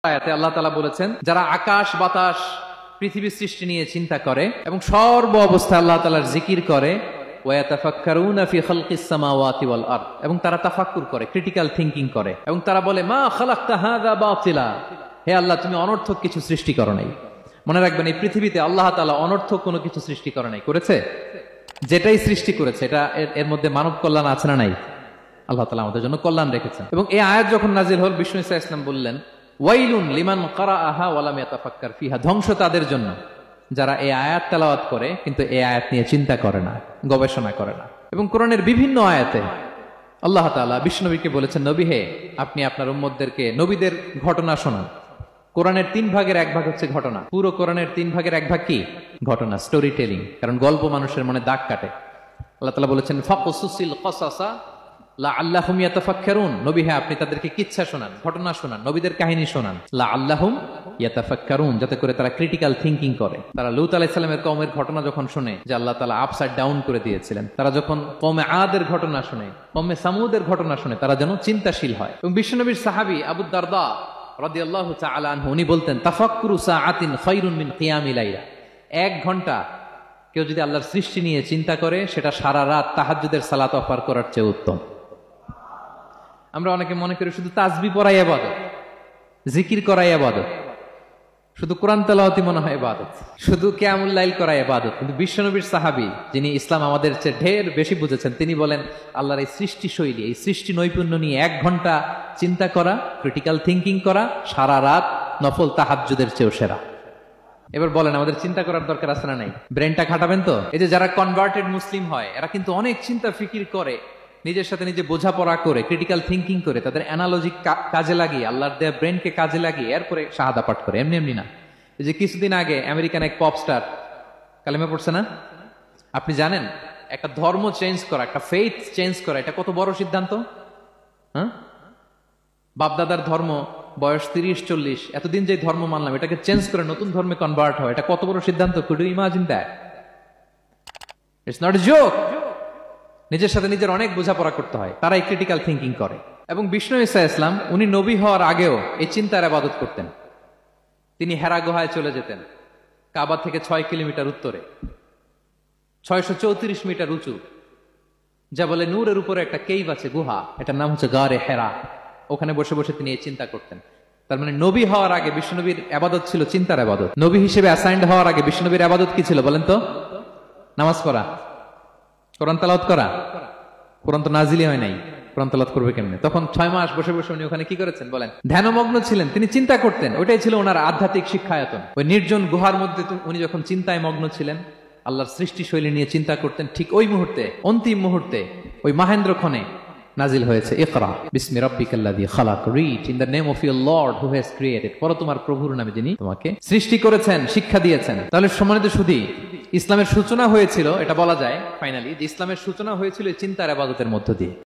আয়াতে আল্লাহ তাআলা বলেছেন, যারা আকাশ বাতাস পৃথিবী সৃষ্টি নিয়ে চিন্তা করে এবং সর্ব অবস্থায় আল্লাহ তাআলার জিকির করে, ওয়ায়াতাফাক্কারুনা ফি খালকিস সামাওয়াতি ওয়াল আরদ, এবং তারা তাফাক্কুর করে, ক্রিটিক্যাল থিংকিং করে, এবং তারা বলে মা খালাকতা হাযা বাতিলা, হে আল্লাহ তুমি অনর্থক কিছু সৃষ্টি করো নাই। মনে রাখবেন, এই পৃথিবীতে আল্লাহ তাআলা অনর্থক কোনো কিছু সৃষ্টি করে নাই, করেছে? যেটাই সৃষ্টি করেছে এটা এর মধ্যে মানব কল্যাণ আছে না নাই? আল্লাহ তাআলা আমাদের জন্য কল্যাণ রেখেছেন। এবং এই আয়াত যখন নাজিল হল, বিষ্ণু ঈসা ইসলাম বললেন, ওয়াইলুন লিমান কারাআহা ওয়া লাম ইয়াতাফাক্কার ফিহা, ধ্বংস তাদের জন্য যারা এই আয়াত তেলাওয়াত করে কিন্তু এই আয়াত নিয়ে চিন্তা করে না, গবেষণা করে না। এবং কোরআনের বিভিন্ন আয়াতে আল্লাহ তাআলা বিষ্ণুনবীকে বলেছেন, নবী হে, আপনি আপনার উম্মতদেরকে নবীদের ঘটনা শোনান। কোরআনের 3 ভাগের 1 ভাগ হচ্ছে ঘটনা। পুরো কোরআনের 3 ভাগের 1 ভাগ কি? ঘটনা, স্টোরি টেলিং। কারণ গল্প মানুষের মনে দাগ কাটে। আল্লাহ তাআলা বলেছেন, ফাকুসুসিল কসাসা লাআল্লাহুম ইয়াতাফাক্কারুন, নবী হে আপনি তাদেরকে কিচ্ছা শোনান, ঘটনা শোনান, নবীদের কাহিনী শোনান, লাআল্লাহুম ইয়াতাফাক্কারুন, যাতে করে তারা ক্রিটিক্যাল থিংকিং করে। তারা লূত আলাইহিস সালামের কওমের ঘটনা যখন শুনে যে আল্লাহ তাআলা আপসাইড ডাউন করে দিয়েছিলেন, তারা যখন কওমে আদের ঘটনা শুনে, কওমে সামুদের ঘটনা শুনে, তারা যেন চিন্তাশীল হয়। এবং বিশ্বনবীর সাহাবী আবু দারদা রাদিয়াল্লাহু তাআলা আনহু উনি বলতেন, তাফাক্কুরু সাআতিন খায়রুন মিন কিয়ামি লাইলা, 1 ঘন্টা কেউ যদি আল্লাহর সৃষ্টি নিয়ে চিন্তা করে সেটা সারা রাত তাহাজ্জুদের সালাত অফার করার চেয়ে উত্তম। আমরা অনেকে মনে করি শুধু তাসবিহ পড়াই ইবাদত, জিকির করাই ইবাদত, শুধু কোরআন তেলাওয়াতই মনে হয় ইবাদত, শুধু কিয়ামুল লাইল করাই ইবাদত। কিন্তু বিশ্বনবীর সাহাবী, যিনি ইসলাম আমাদের চেয়ে ঢের বেশি বুঝেছেন, তিনি বলেন আল্লাহর এই সৃষ্টি শৈলী, এই সৃষ্টি নৈপুণ্য নিয়ে 1 ঘন্টা চিন্তা করা, ক্রিটিক্যাল থিংকিং করা, সারা রাত নফল তাহাজ্জুদের চেয়েও সেরা। এবার বলেন, আমাদের চিন্তা করার দরকার আছে না নাই? ব্রেনটা খাটাবেন তো? এই যে যারা কনভার্টেড মুসলিম হয়, এরা কিন্তু অনেক চিন্তা ফিকির করে, নিজের সাথে নিজে বোঝাপড়া করে, ক্রিটিক্যাল থিংকিং করে, তাদের অ্যানালজি কাজে লাগিয়ে, আল্লাহর দেয়া ব্রেনকে কাজে লাগিয়ে এরপরে শাহাদা পাঠ করে। এমনি এমনি না। এই যে কিছুদিন আগে আমেরিকান এক পপ স্টার কালেমা পড়ছে না? আপনি জানেন একটা ধর্ম চেঞ্জ করা, একটা ফেইথ চেঞ্জ করা, এটা কত বড় সিদ্ধান্ত? হ্যাঁ, বাপদাদার ধর্ম, বয়স 30-40, এতদিন যে ধর্ম মানলাম, এটাকে চেঞ্জ করে নতুন ধর্মে কনভার্ট হয়, এটা কত বড় সিদ্ধান্ত? Could you imagine that? It's not a joke. নিজের সাথে নিজের অনেক বোঝাপড়া করতে হয়, তারাই ক্রিটিক্যাল থিংকিং করে। এবং বিষ্ণু ঈসা ইসলাম উনি নবী হওয়ার আগেও এই চিন্তার ইবাদত করতেন। তিনি হেরা গুহায় চলে যেতেন, কাবা থেকে 6 কিলোমিটার উত্তরে, 634 মিটার উঁচু, যা বলে নূরের উপরে একটা কেইভ আছে, গুহা, এটার নাম হচ্ছে গারে হেরা। ওখানে বসে বসে তিনি এই চিন্তা করতেন। তার মানে নবী হওয়ার আগে বিষ্ণুনবীর ইবাদত ছিল চিন্তার ইবাদত। নবী হিসেবে অ্যাসাইন্ড হওয়ার আগে বিষ্ণুনবীর ইবাদত কি ছিল বলেন তো? নামাজ পড়া, কোরআন তেলাওয়াত করা। কোরআন তো নাজিলই হয় নাই, কোরআন তেলাওয়াত করবে কেমনে? তখন 6 মাস বসে বসে উনি ওখানে কি করেছেন বলেন? ধ্যানমগ্ন ছিলেন, তিনি চিন্তা করতেন। ওইটাই ছিল ওনার আধ্যাত্মিক শিক্ষায়তন। ওই নির্জন গুহার মধ্যে উনি যখন চিন্তায় মগ্ন ছিলেন, আল্লাহর সৃষ্টি শৈলী নিয়ে চিন্তা করতেন, ঠিক ওই মুহূর্তে, অন্তিম মুহূর্তে, ওই মাহেন্দ্রক্ষণে নাজিল হয়েছে ইকরা বিসমি রাব্বিকাল্লাযী খালাক, read in the name of your Lord who has created, পড়ো তোমার প্রভুর নামে যিনি তোমাকে সৃষ্টি করেছেন, শিক্ষা দিয়েছেন। তাহলে সম্মানিত সুধী, ইসলামের সূচনা হয়েছিল, এটা বলা যায় ফাইনালি যে ইসলামের সূচনা হয়েছিল চিন্তার ইবাদতের মধ্য দিয়ে।